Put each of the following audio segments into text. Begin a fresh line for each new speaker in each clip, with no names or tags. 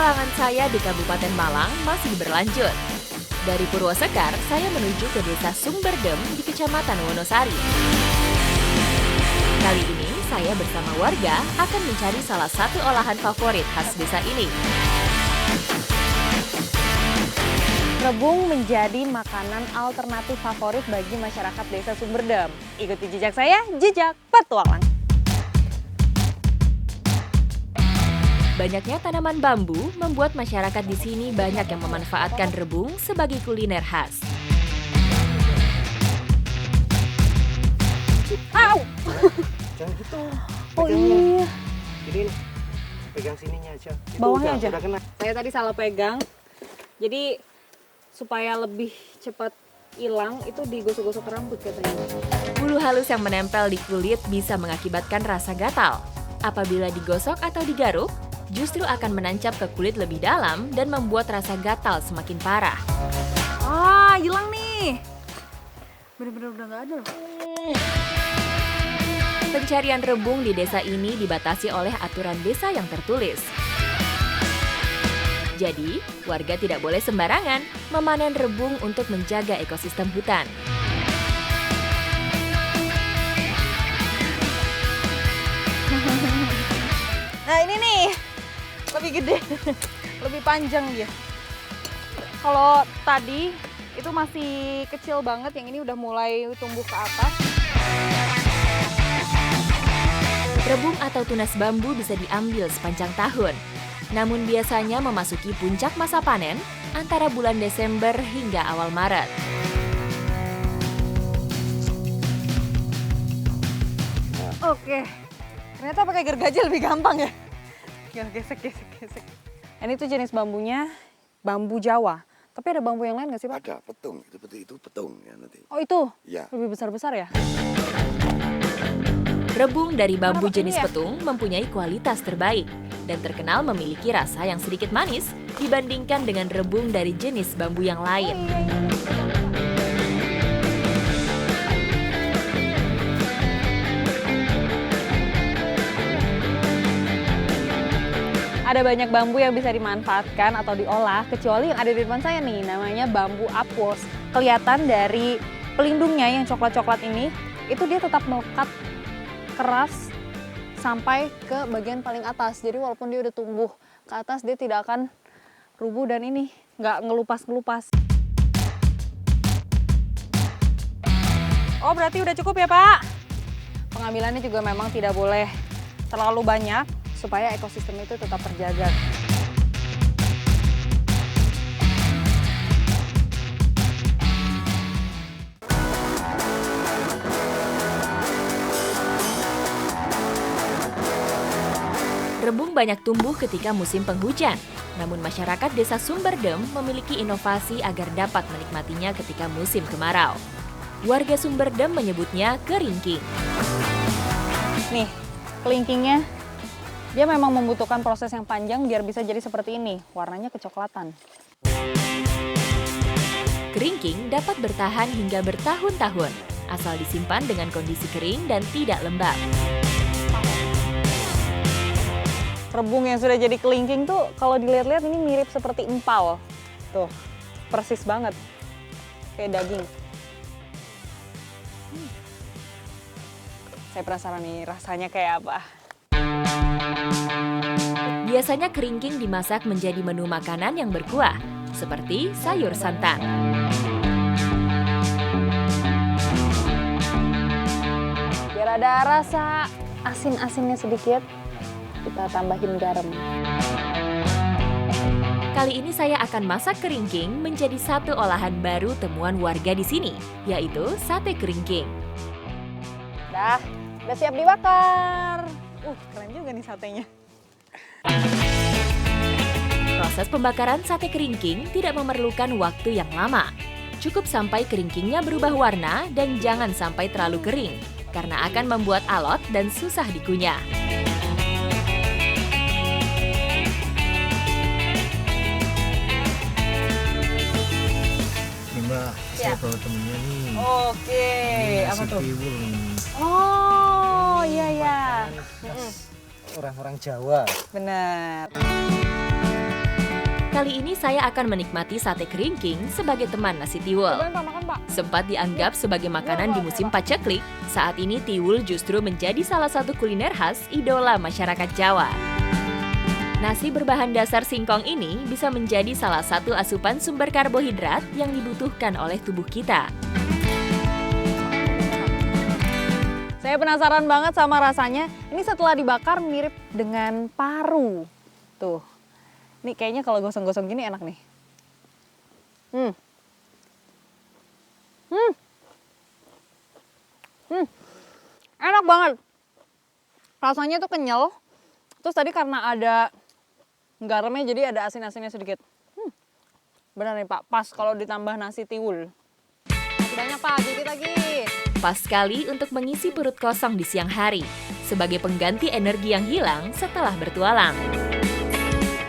Petualangan saya di Kabupaten Malang masih berlanjut. Dari Purwosekar, saya menuju ke Desa Sumberdem di Kecamatan Wonosari. Kali ini, saya bersama warga akan mencari salah satu olahan favorit khas desa ini.
Rebung menjadi makanan alternatif favorit bagi masyarakat Desa Sumberdem. Ikuti jejak saya, Jejak Petualang.
Banyaknya tanaman bambu membuat masyarakat di sini banyak yang memanfaatkan rebung sebagai kuliner khas.
Au!
Jangan gitu.
Oh iya.
Jadi pegang sininya aja. Itu
Bawahnya aja.
Udah kena.
Saya tadi salah pegang. Jadi supaya lebih cepat hilang itu digosok-gosok rambut katanya.
Bulu halus yang menempel di kulit bisa mengakibatkan rasa gatal. Apabila digosok atau digaruk, justru akan menancap ke kulit lebih dalam dan membuat rasa gatal semakin parah.
Ah, hilang nih. Bener-bener udah nggak ada loh.
Pencarian rebung di desa ini dibatasi oleh aturan desa yang tertulis. Jadi, warga tidak boleh sembarangan memanen rebung untuk menjaga ekosistem hutan.
Nah ini nih, lebih gede, lebih panjang dia. Kalau tadi itu masih kecil banget, yang ini udah mulai tumbuh ke atas.
Rebung atau tunas bambu bisa diambil sepanjang tahun. Namun biasanya memasuki puncak masa panen antara bulan Desember hingga awal Maret.
Oke, ternyata pakai gergaji lebih gampang ya. Gesek. Ini tuh jenis bambunya bambu Jawa. Tapi ada bambu yang lain nggak sih Pak?
Ada petung, itu petung ya nanti.
Oh itu?
Ya.
Lebih besar-besar ya?
Rebung dari bambu
Apa ini
jenis
ya?
petung mempunyai kualitas terbaik dan terkenal memiliki rasa yang sedikit manis dibandingkan dengan rebung dari jenis bambu yang lain.
Ada banyak bambu yang bisa dimanfaatkan atau diolah, kecuali yang ada di depan saya nih, namanya bambu apus. Kelihatan dari pelindungnya yang coklat-coklat ini, itu dia tetap melekat keras sampai ke bagian paling atas. Jadi walaupun dia udah tumbuh ke atas, dia tidak akan rubuh dan ini nggak ngelupas-ngelupas. Oh berarti udah cukup ya Pak? Pengambilannya juga memang tidak boleh terlalu banyak, supaya ekosistem itu tetap terjaga.
Rebung banyak tumbuh ketika musim penghujan, namun masyarakat desa Sumberdem memiliki inovasi agar dapat menikmatinya ketika musim kemarau. Warga Sumberdem menyebutnya keringking.
Nih, kelingkingnya dia memang membutuhkan proses yang panjang biar bisa jadi seperti ini, warnanya kecoklatan.
Keringking dapat bertahan hingga bertahun-tahun, asal disimpan dengan kondisi kering dan tidak lembab.
Rebung yang sudah jadi kelingking tuh kalau dilihat-lihat ini mirip seperti empal. Tuh, persis banget. Kayak daging. Saya penasaran nih rasanya kayak apa.
Biasanya keringking dimasak menjadi menu makanan yang berkuah, seperti sayur santan.
Biar ada rasa asin-asinnya sedikit, kita tambahin garam.
Kali ini saya akan masak keringking menjadi satu olahan baru temuan warga di sini, yaitu sate keringking.
Udah siap dibakar. Keren juga nih satenya.
Proses pembakaran sate keringking tidak memerlukan waktu yang lama. Cukup sampai keringkingnya berubah warna dan jangan sampai terlalu kering, karena akan membuat alot dan susah dikunyah.
Nih Mbak, saya bawa temennya nih.
Oke,
Ini
apa
nasi
tuh?
tiwul nih.
Oh, iya.
Khas orang-orang Jawa.
Benar.
Kali ini saya akan menikmati sate keringking sebagai teman nasi tiwul.
Cobain Pak, makan Pak.
Sempat dianggap sebagai makanan di musim paceklik, saat ini tiwul justru menjadi salah satu kuliner khas idola masyarakat Jawa. Nasi berbahan dasar singkong ini bisa menjadi salah satu asupan sumber karbohidrat yang dibutuhkan oleh tubuh kita.
Saya penasaran banget sama rasanya. Ini setelah dibakar mirip dengan paru. Tuh. Nih kayaknya kalau gosong-gosong gini enak nih. Enak banget. Rasanya tuh kenyal. Terus tadi karena ada garamnya jadi ada asin-asinnya sedikit. Benar nih Pak, pas kalau ditambah nasi tiwul. Masih banyak Pak, dikit lagi.
Pas sekali untuk mengisi perut kosong di siang hari, sebagai pengganti energi yang hilang setelah bertualang.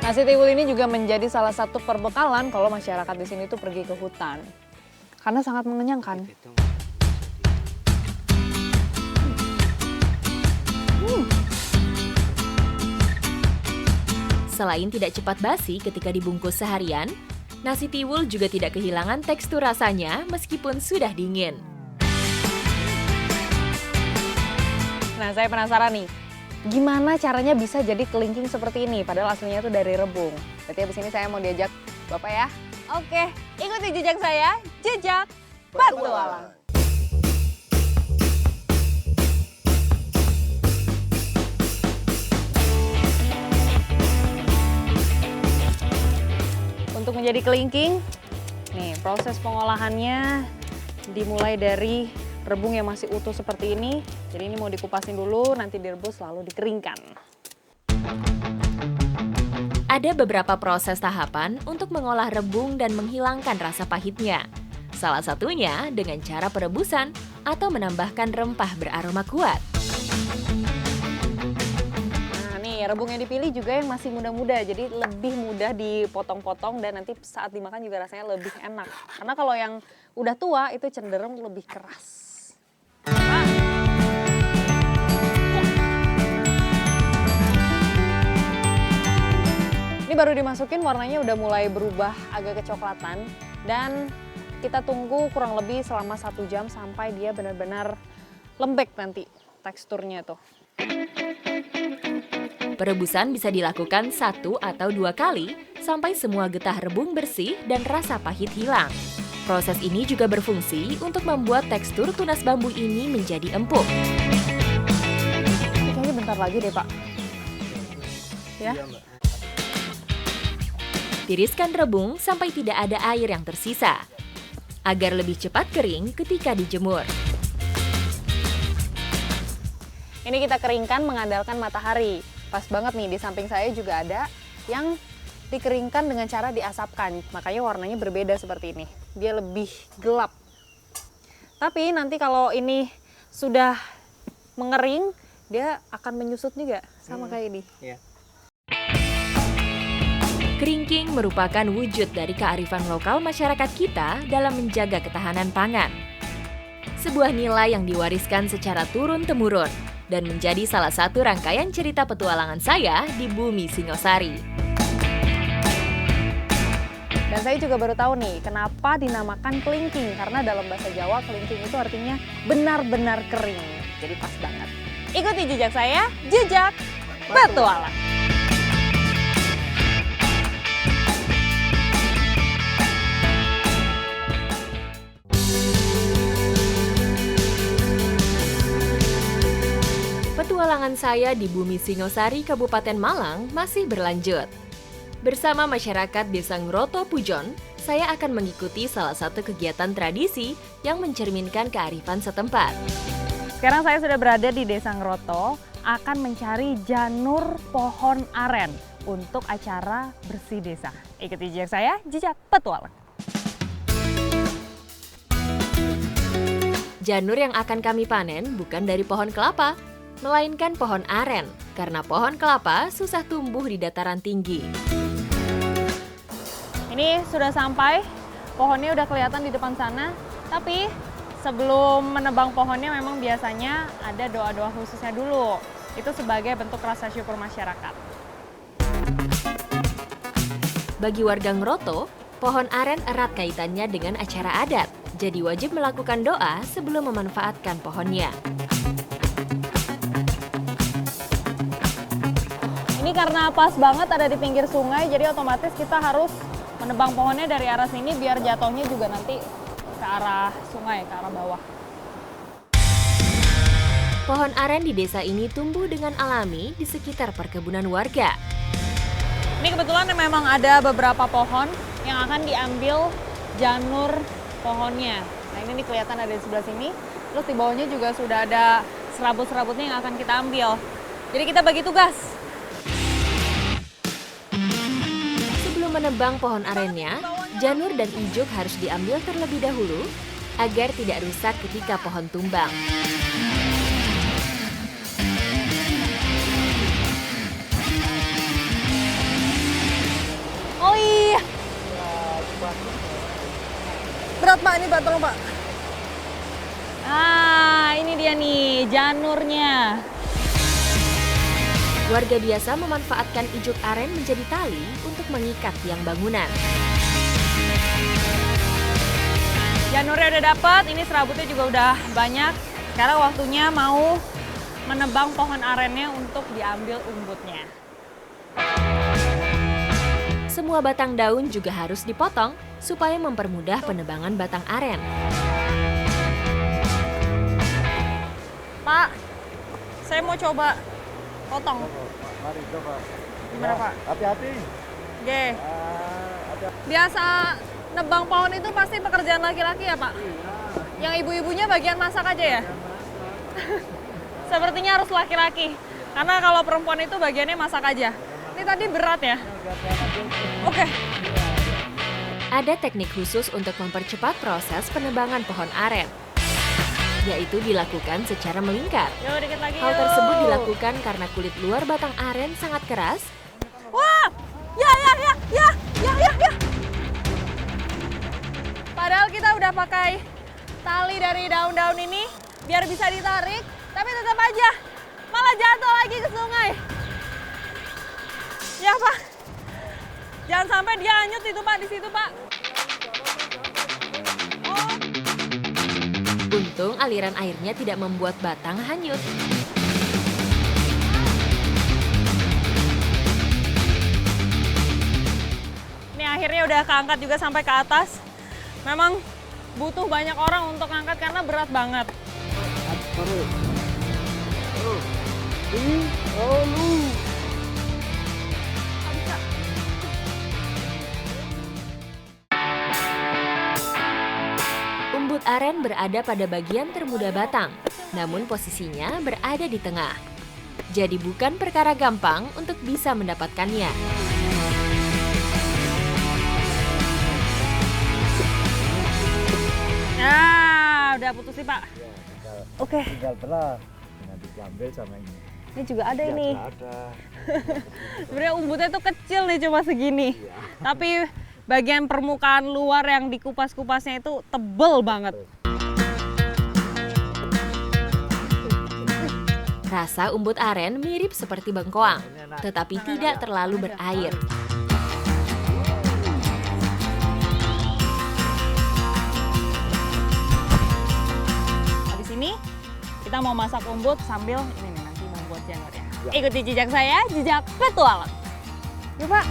Nasi tiwul ini juga menjadi salah satu perbekalan kalau masyarakat di sini tuh pergi ke hutan. Karena sangat mengenyangkan.
Selain tidak cepat basi ketika dibungkus seharian, nasi tiwul juga tidak kehilangan tekstur rasanya meskipun sudah dingin.
Nah, saya penasaran nih, gimana caranya bisa jadi kelingking seperti ini? Padahal aslinya tuh dari rebung. Berarti abis ini saya mau diajak Bapak ya. Oke, ikuti jejak saya, jejak petualang. Untuk menjadi kelingking, nih proses pengolahannya dimulai dari rebung yang masih utuh seperti ini. Jadi ini mau dikupasin dulu, nanti direbus lalu dikeringkan.
Ada beberapa proses tahapan untuk mengolah rebung dan menghilangkan rasa pahitnya. Salah satunya dengan cara perebusan atau menambahkan rempah beraroma kuat.
Rebung yang dipilih juga yang masih muda-muda, jadi lebih mudah dipotong-potong dan nanti saat dimakan juga rasanya lebih enak. Karena kalau yang udah tua itu cenderung lebih keras. Ini baru dimasukin, warnanya udah mulai berubah agak kecoklatan dan kita tunggu kurang lebih selama 1 jam sampai dia benar-benar lembek nanti teksturnya tuh.
Perebusan bisa dilakukan 1 atau 2 kali sampai semua getah rebung bersih dan rasa pahit hilang. Proses ini juga berfungsi untuk membuat tekstur tunas bambu ini menjadi empuk.
Kayaknya bentar lagi deh Pak. Ya.
Tiriskan rebung sampai tidak ada air yang tersisa, agar lebih cepat kering ketika dijemur.
Ini kita keringkan mengandalkan matahari. Pas banget nih, di samping saya juga ada yang dikeringkan dengan cara diasapkan. Makanya warnanya berbeda seperti ini. Dia lebih gelap. Tapi nanti kalau ini sudah mengering, dia akan menyusut juga sama kayak ini.
Iya.
Keringking merupakan wujud dari kearifan lokal masyarakat kita dalam menjaga ketahanan pangan. Sebuah nilai yang diwariskan secara turun-temurun dan menjadi salah satu rangkaian cerita petualangan saya di Bumi Singosari.
Dan saya juga baru tahu nih, kenapa dinamakan kelingking. Karena dalam bahasa Jawa, kelingking itu artinya benar-benar kering. Jadi pas banget. Ikuti jejak saya, jejak petualang.
Petualangan saya di Bumi Singosari, Kabupaten Malang masih berlanjut. Bersama masyarakat Desa Ngroto Pujon, saya akan mengikuti salah satu kegiatan tradisi yang mencerminkan kearifan setempat.
Sekarang saya sudah berada di Desa Ngroto, akan mencari janur pohon aren untuk acara bersih desa. Ikuti jejak saya, jejak petualang.
Janur yang akan kami panen bukan dari pohon kelapa, melainkan pohon aren, karena pohon kelapa susah tumbuh di dataran tinggi.
Ini sudah sampai, pohonnya udah kelihatan di depan sana, tapi sebelum menebang pohonnya memang biasanya ada doa-doa khususnya dulu. Itu sebagai bentuk rasa syukur masyarakat.
Bagi warga Ngroto, pohon aren erat kaitannya dengan acara adat, jadi wajib melakukan doa sebelum memanfaatkan pohonnya.
Ini karena pas banget ada di pinggir sungai, jadi otomatis kita harus menebang pohonnya dari arah sini biar jatuhnya juga nanti ke arah sungai, ke arah bawah.
Pohon aren di desa ini tumbuh dengan alami di sekitar perkebunan warga.
Ini kebetulan memang ada beberapa pohon yang akan diambil janur pohonnya. Nah ini nih kelihatan ada di sebelah sini. Terus di bawahnya juga sudah ada serabut-serabutnya yang akan kita ambil. Jadi kita bagi tugas.
Sebelum menebang pohon arennya, janur dan ijuk harus diambil terlebih dahulu agar tidak rusak ketika pohon tumbang.
Oh iya. Berat Pak, ini Pak, tolong Pak. Ah, ini dia nih janurnya.
Warga biasa memanfaatkan ijuk aren menjadi tali untuk mengikat tiang bangunan.
Janurnya udah dapet, ini serabutnya juga udah banyak. Sekarang waktunya mau menebang pohon arennya untuk diambil umbutnya.
Semua batang daun juga harus dipotong supaya mempermudah penebangan batang aren.
Pak, saya mau coba potong.
Mari coba.
Gimana Pak?
Hati-hati.
Oke. Biasa nebang pohon itu pasti pekerjaan laki-laki ya Pak? Yang ibu-ibunya bagian masak aja ya? Sepertinya harus laki-laki. Karena kalau perempuan itu bagiannya masak aja. Ini tadi berat ya? Oke.
Ada teknik khusus untuk mempercepat proses penebangan pohon aren, yaitu dilakukan secara melingkar.
Yuk dikit lagi
Hal
yuk.
tersebut dilakukan karena kulit luar batang aren sangat keras.
Wah! Ya. Padahal kita udah pakai tali dari daun-daun ini biar bisa ditarik, tapi tetap aja malah jatuh lagi ke sungai. Ya Pak, jangan sampai dia hanyut itu Pak, di situ Pak. Oh.
Untung aliran airnya tidak membuat batang hanyut.
Ini akhirnya udah keangkat juga sampai ke atas. Memang butuh banyak orang untuk angkat karena berat banget.
Umbut aren berada pada bagian termuda batang, namun posisinya berada di tengah. Jadi bukan perkara gampang untuk bisa mendapatkannya.
Nah, udah putus nih Pak. Oke.
Tinggal belah. Nanti diambil sama ini.
Ini juga ada
Ya,
ini.
ada.
Sebenarnya umbutnya tuh kecil nih cuma segini. Tapi bagian permukaan luar yang dikupas-kupasnya itu tebel banget.
Rasa umbut aren mirip seperti bengkoang, tetapi tidak terlalu berair.
Habis ini kita mau masak umbut sambil ini nih nanti membuat janurnya. Ikuti jejak saya, jejak petualang. Yuk Pak.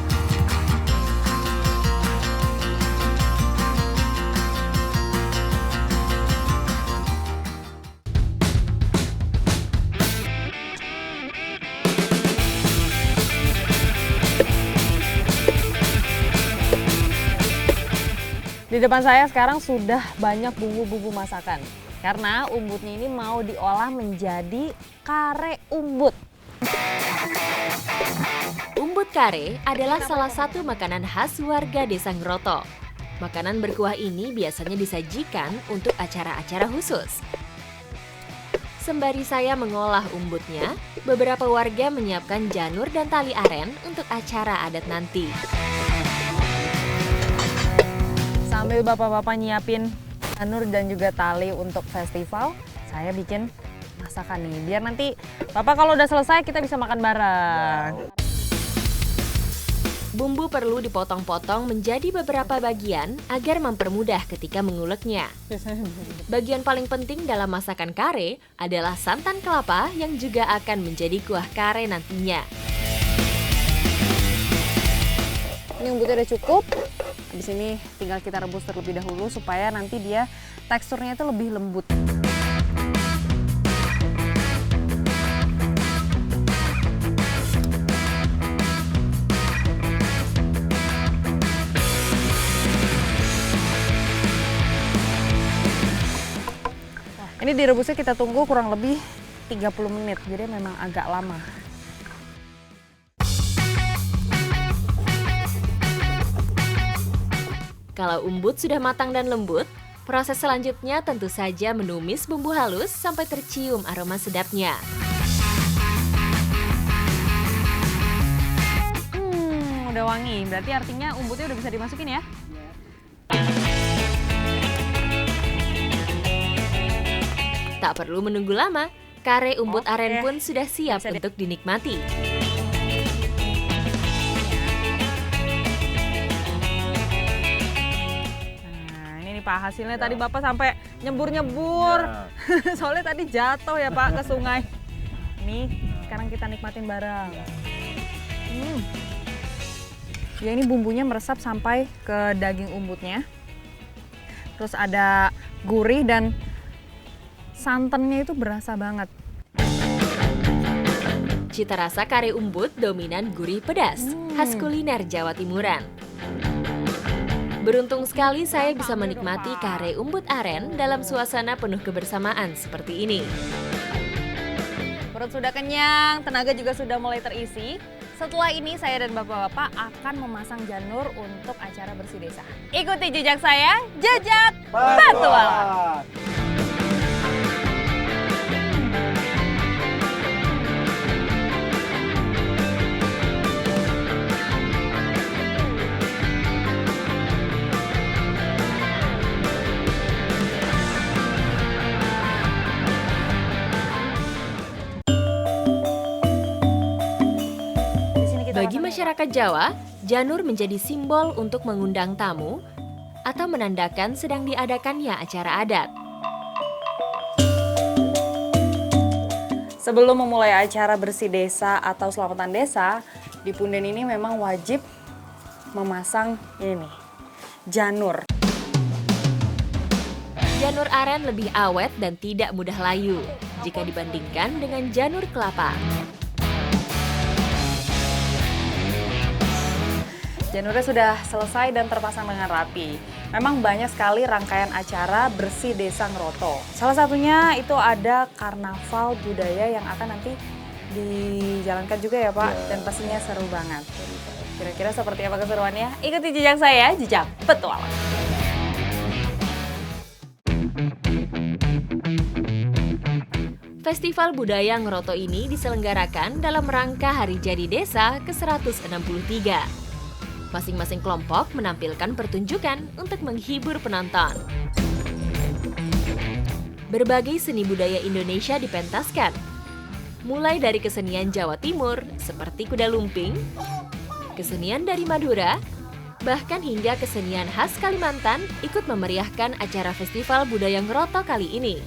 Di depan saya sekarang sudah banyak bumbu-bumbu masakan. Karena umbutnya ini mau diolah menjadi kare umbut.
Umbut kare adalah salah satu makanan khas warga desa Ngroto. Makanan berkuah ini biasanya disajikan untuk acara-acara khusus. Sembari saya mengolah umbutnya, beberapa warga menyiapkan janur dan tali aren untuk acara adat nanti.
Sambil bapak-bapak nyiapin janur dan juga tali untuk festival, saya bikin masakan nih. Biar nanti bapak kalau udah selesai kita bisa makan bareng.
Bumbu perlu dipotong-potong menjadi beberapa bagian agar mempermudah ketika menguleknya. Bagian paling penting dalam masakan kare adalah santan kelapa yang juga akan menjadi kuah kare nantinya.
Ini umbutnya udah cukup. Habis ini tinggal kita rebus terlebih dahulu supaya nanti dia teksturnya itu lebih lembut. Ini direbusnya kita tunggu kurang lebih 30 menit, jadi memang agak lama.
Kalau umbut sudah matang dan lembut, proses selanjutnya tentu saja menumis bumbu halus sampai tercium aroma sedapnya.
Udah wangi, berarti artinya umbutnya udah bisa dimasukin ya?
Tak perlu menunggu lama, kare umbut
Oke.
aren pun sudah siap
Bisa
untuk dinikmati.
Nah, ini nih Pak, hasilnya tadi Bapak sampai nyebur-nyebur.
Ya.
Soalnya tadi jatuh ya Pak ke sungai. Nih, sekarang kita nikmatin bareng. Ya ini bumbunya meresap sampai ke daging umbutnya. Terus ada gurih dan santannya itu berasa banget.
Cita rasa kare umbut dominan gurih pedas, khas kuliner Jawa Timuran. Beruntung sekali saya bisa menikmati kare umbut aren dalam suasana penuh kebersamaan seperti ini.
Perut sudah kenyang, tenaga juga sudah mulai terisi. Setelah ini saya dan bapak-bapak akan memasang janur untuk acara bersih desa. Ikuti jejak saya, jejak Petualang. Di sini kita
Bagi
masak
masyarakat Jawa, janur menjadi simbol untuk mengundang tamu atau menandakan sedang diadakannya acara adat.
Sebelum memulai acara bersih desa atau selamatan desa, di punden ini memang wajib memasang ini, janur.
Janur aren lebih awet dan tidak mudah layu jika dibandingkan dengan janur kelapa.
Janurnya sudah selesai dan terpasang dengan rapi. Memang banyak sekali rangkaian acara bersih desa Ngeroto. Salah satunya itu ada karnaval budaya yang akan nanti dijalankan juga ya Pak, dan pastinya seru banget. Kira-kira seperti apa keseruannya? Ikuti jejak saya, jejak Petualang.
Festival Budaya Ngeroto ini diselenggarakan dalam rangka Hari Jadi Desa ke-163. Masing-masing kelompok menampilkan pertunjukan untuk menghibur penonton. Berbagai seni budaya Indonesia dipentaskan, mulai dari kesenian Jawa Timur seperti kuda lumping, kesenian dari Madura, bahkan hingga kesenian khas Kalimantan ikut memeriahkan acara Festival Budaya Ngeroto kali ini.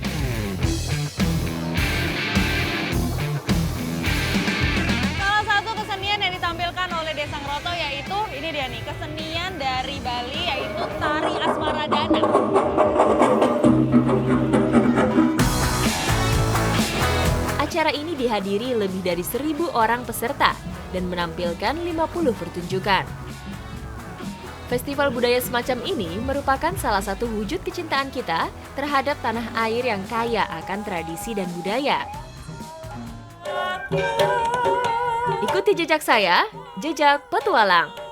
Salah satu kesenian yang ditampilkan oleh Desa Ngeroto yaitu ini dia nih, kesenian dari Bali yaitu tari Asmaradana.
Acara ini dihadiri lebih dari 1.000 orang peserta dan menampilkan 50 pertunjukan. Festival budaya semacam ini merupakan salah satu wujud kecintaan kita terhadap tanah air yang kaya akan tradisi dan budaya. Ikuti jejak saya, jejak Petualang.